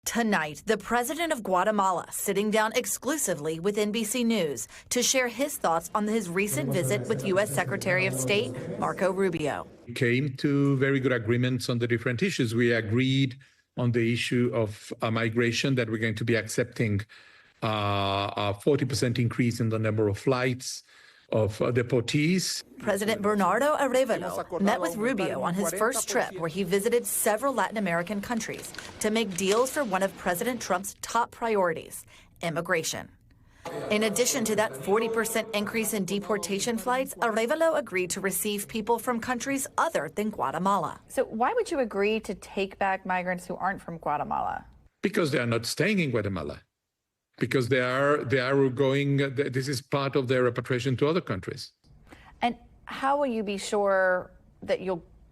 Tonight, the president of Guatemala sitting down exclusively with NBC News to share his thoughts on his recent visit with U.S. Secretary of State Marco Rubio. We came to very good agreements on the different issues. We agreed on the issue of migration, that we're going to be accepting a 40% increase in the number of flights of deportees. President Bernardo Arévalo met with Rubio on his first trip, where he visited several Latin American countries to make deals for one of President Trump's top priorities, immigration. In addition to that 40% increase in deportation flights, Arévalo agreed to receive people from countries other than Guatemala. So why would you agree to take back migrants who aren't from Guatemala? Because they are not staying in Guatemala. Because they are going, this is part of their repatriation to other countries. And how will you be sure that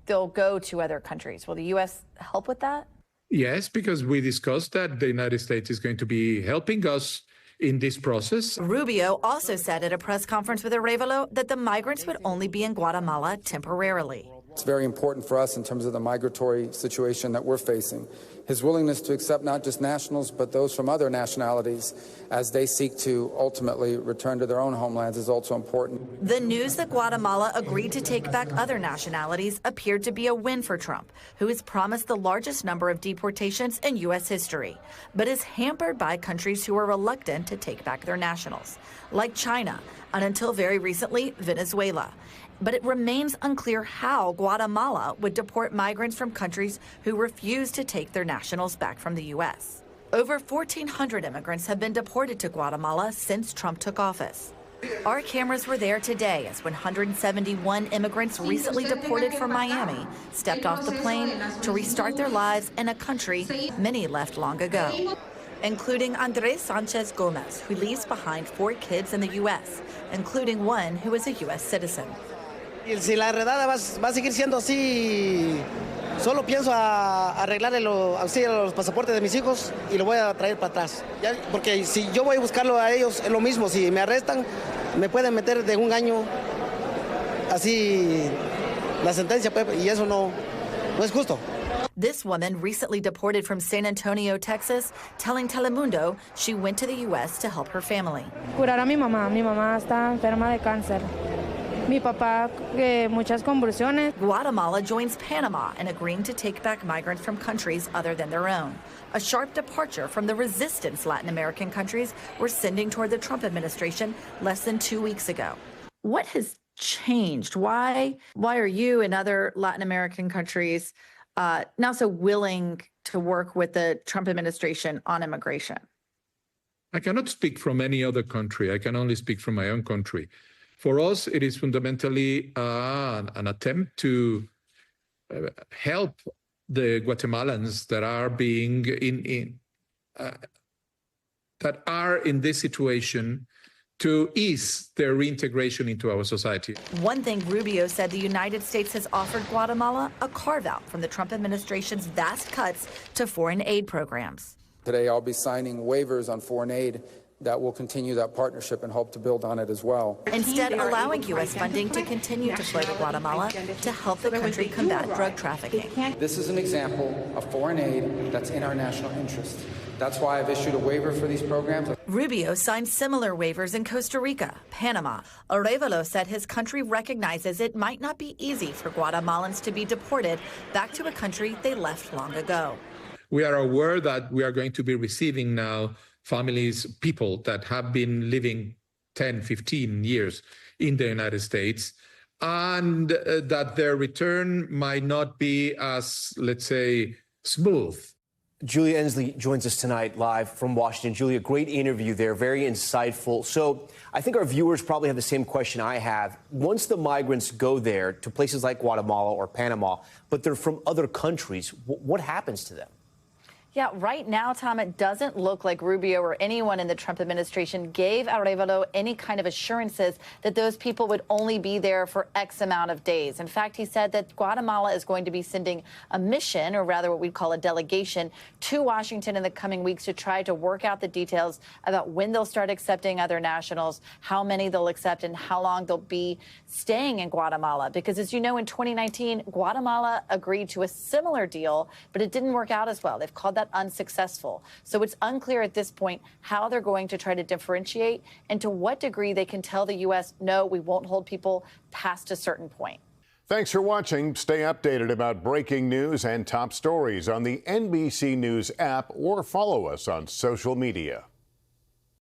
they'll go to other countries? Will the U.S. help with that? Yes, because we discussed that the United States is going to be helping us in this process. Rubio also said at a press conference with Arévalo that the migrants would only be in Guatemala temporarily. It's very important for us in terms of the migratory situation that we're facing. His willingness to accept not just nationals, but those from other nationalities as they seek to ultimately return to their own homelands is also important. The news that Guatemala agreed to take back other nationalities appeared to be a win for Trump, who has promised the largest number of deportations in U.S. history, but is hampered by countries who are reluctant to take back their nationals, like China, and until very recently, Venezuela. But it remains unclear how Guatemala would deport migrants from countries who refuse to take their nationals back from the U.S. Over 1,400 immigrants have been deported to Guatemala since Trump took office. Our cameras were there today as 171 immigrants recently deported from Miami stepped off the plane to restart their lives in a country many left long ago, including Andres Sanchez Gomez, who leaves behind 4 kids in the U.S., including one who is a U.S. citizen. Si la redada va a seguir siendo así, solo pienso arreglar los pasaportes de mis hijos y lo voy a traer para atrás. Porque si yo voy a buscarlo a ellos, es lo mismo. Si me arrestan, me pueden meter de 1 año así la sentencia, y eso no es justo. This woman, recently deported from San Antonio, Texas, telling Telemundo she went to the U.S. to help her family. Curar a mi mamá. Mi mamá está enferma de cáncer. Mi papá, muchas convulsiones. Guatemala joins Panama in agreeing to take back migrants from countries other than their own, a sharp departure from the resistance Latin American countries were sending toward the Trump administration less than 2 weeks ago. What has changed? Why are you and other Latin American countries now so willing to work with the Trump administration on immigration? I cannot speak from any other country. I can only speak from my own country. For us, it is fundamentally an attempt to help the Guatemalans that are being that are in this situation to ease their reintegration into our society. One thing Rubio said the United States has offered Guatemala a carve-out from the Trump administration's vast cuts to foreign aid programs. Today, I'll be signing waivers on foreign aid that will continue that partnership and hope to build on it as well. Instead, allowing U.S. funding to continue to flow to Guatemala to help the country combat drug trafficking. This is an example of foreign aid that's in our national interest. That's why I've issued a waiver for these programs. Rubio signed similar waivers in Costa Rica, Panama. Arévalo said his country recognizes it might not be easy for Guatemalans to be deported back to a country they left long ago. We are aware that we are going to be receiving now families, people that have been living 10, 15 years in the United States, and that their return might not be as, let's say, smooth. Julia Ainsley joins us tonight live from Washington. Julia, great interview there, very insightful. So I think our viewers probably have the same question I have. Once the migrants go there to places like Guatemala or Panama, but they're from other countries, what happens to them? Yeah, right now, Tom, it doesn't look like Rubio or anyone in the Trump administration gave Arévalo any kind of assurances that those people would only be there for X amount of days. In fact, he said that Guatemala is going to be sending a mission, or rather what we'd call a delegation, to Washington in the coming weeks to try to work out the details about when they'll start accepting other nationals, how many they'll accept, and how long they'll be staying in Guatemala. Because as you know, in 2019, Guatemala agreed to a similar deal, but it didn't work out as well. They've called that but unsuccessful. So it's unclear at this point how they're going to try to differentiate and to what degree they can tell the U.S., no, we won't hold people past a certain point. Thanks for watching. Stay updated about breaking news and top stories on the NBC News app or follow us on social media.